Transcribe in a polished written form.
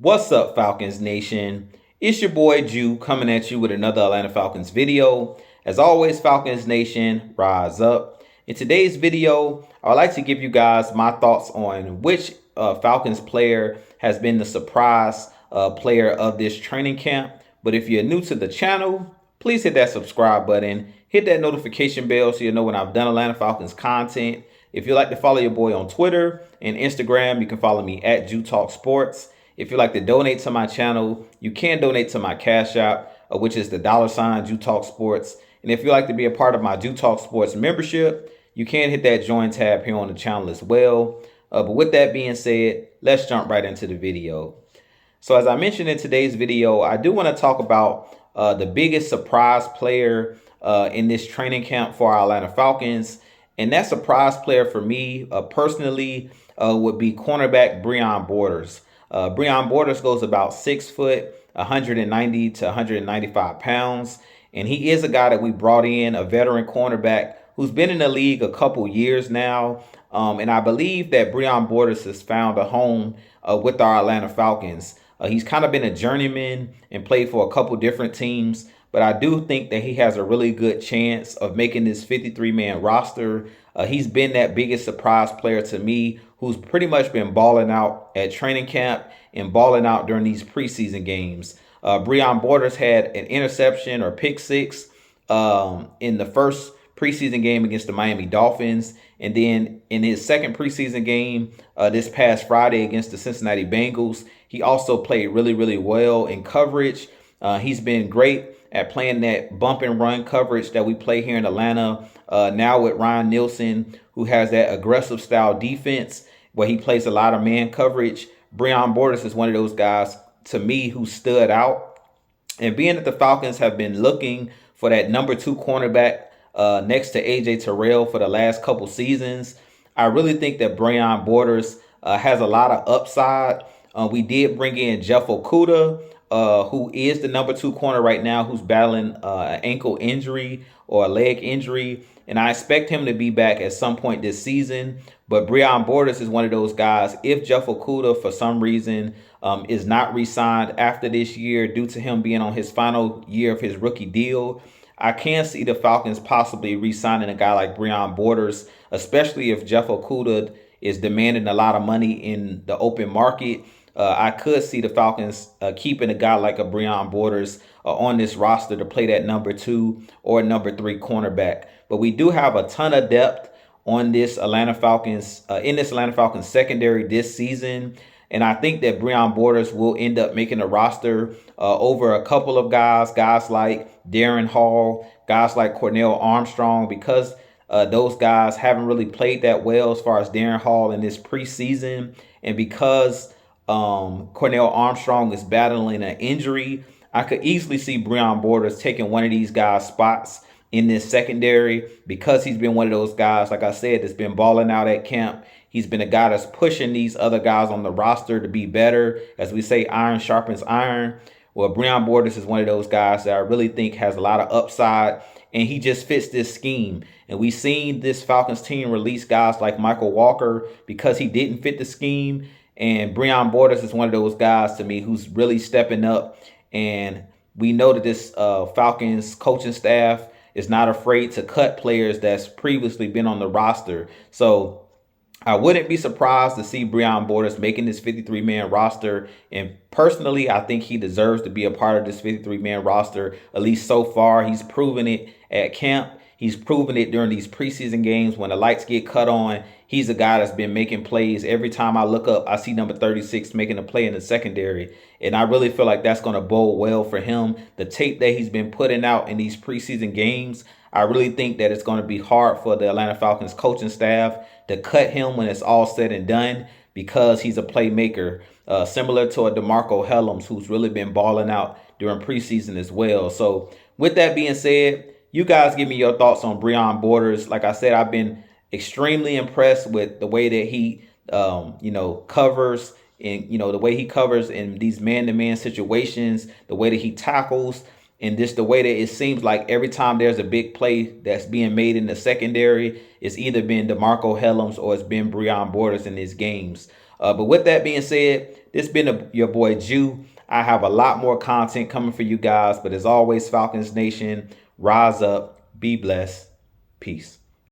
What's up, Falcons Nation? It's your boy Jew coming at you with another Atlanta Falcons video. As always, Falcons Nation, rise up. In today's video, I would like to give you guys my thoughts on which Falcons player has been the surprise player of this training camp. But if you're new to the channel, please hit that subscribe button, hit that notification bell so you know when I've done Atlanta Falcons content. If you'd like to follow your boy on Twitter and Instagram, you can follow me at Jew Talk Sports. If you'd like to donate to my channel, you can donate to my Cash App, which is the $ Jew Talk Sports. And if you'd like to be a part of my Jew Talk Sports membership, you can hit that join tab here on the channel as well. But with that being said, let's jump right into the video. So as I mentioned in today's video, I do want to talk about the biggest surprise player in this training camp for our Atlanta Falcons. And that surprise player for me personally would be cornerback Breon Borders. Breon Borders goes about 6 foot, 190 to 195 pounds. And he is a guy that we brought in, a veteran cornerback who's been in the league a couple years now. And I believe that Breon Borders has found a home with our Atlanta Falcons. He's kind of been a journeyman and played for a couple different teams. But I do think that he has a really good chance of making this 53-man roster. He's been that biggest surprise player to me, who's pretty much been balling out at training camp and balling out during these preseason games. Breon Borders had an interception or pick six in the first preseason game against the Miami Dolphins. And then in his second preseason game this past Friday against the Cincinnati Bengals, he also played really, really well in coverage. He's been great at playing that bump and run coverage that we play here in Atlanta. Now with Ryan Nielsen, who has that aggressive style defense where he plays a lot of man coverage. Breon Borders is one of those guys to me who stood out. And being that the Falcons have been looking for that number 2 cornerback next to AJ Terrell for the last couple seasons, I really think that Breon Borders has a lot of upside. We did bring in Jeff Okudah, who is the number 2 corner right now, who's battling an ankle injury or a leg injury. And I expect him to be back at some point this season. But Breon Borders is one of those guys. If Jeff Okudah, for some reason, is not re-signed after this year due to him being on his final year of his rookie deal, I can see the Falcons possibly re-signing a guy like Breon Borders, especially if Jeff Okudah is demanding a lot of money in the open market. I could see the Falcons keeping a guy like a Breon Borders on this roster to play that number 2 or number 3 cornerback. But we do have a ton of depth on this Atlanta Falcons, in this Atlanta Falcons secondary this season. And I think that Breon Borders will end up making a roster over a couple of guys like Darren Hall, guys like Cornell Armstrong, because those guys haven't really played that well as far as Darren Hall in this preseason. And because Cornell Armstrong is battling an injury, I could easily see Breon Borders taking one of these guys' spots in this secondary because he's been one of those guys, like I said, that's been balling out at camp. He's been a guy that's pushing these other guys on the roster to be better. As we say, iron sharpens iron. Well, Breon Borders is one of those guys that I really think has a lot of upside, and he just fits this scheme. And we've seen this Falcons team release guys like Michael Walker because he didn't fit the scheme. And Breon Borders is one of those guys to me who's really stepping up. And we know that this Falcons coaching staff is not afraid to cut players that's previously been on the roster. So I wouldn't be surprised to see Breon Borders making this 53-man roster. And personally, I think he deserves to be a part of this 53-man roster, at least so far. He's proven it at camp. He's proven it during these preseason games when the lights get cut on. He's a guy that's been making plays. Every time I look up, I see number 36 making a play in the secondary. And I really feel like that's going to bode well for him. The tape that he's been putting out in these preseason games, I really think that it's going to be hard for the Atlanta Falcons coaching staff to cut him when it's all said and done because he's a playmaker, similar to a DeMarco Hellams, who's really been balling out during preseason as well. So with that being said, you guys give me your thoughts on Breon Borders. Like I said, I've been extremely impressed with the way that he, covers and, the way he covers in these man-to-man situations, the way that he tackles, and just the way that it seems like every time there's a big play that's being made in the secondary, it's either been DeMarco Hellams or it's been Breon Borders in these games. But with that being said, this been your boy Jew. I have a lot more content coming for you guys. But as always, Falcons Nation, rise up, be blessed, peace.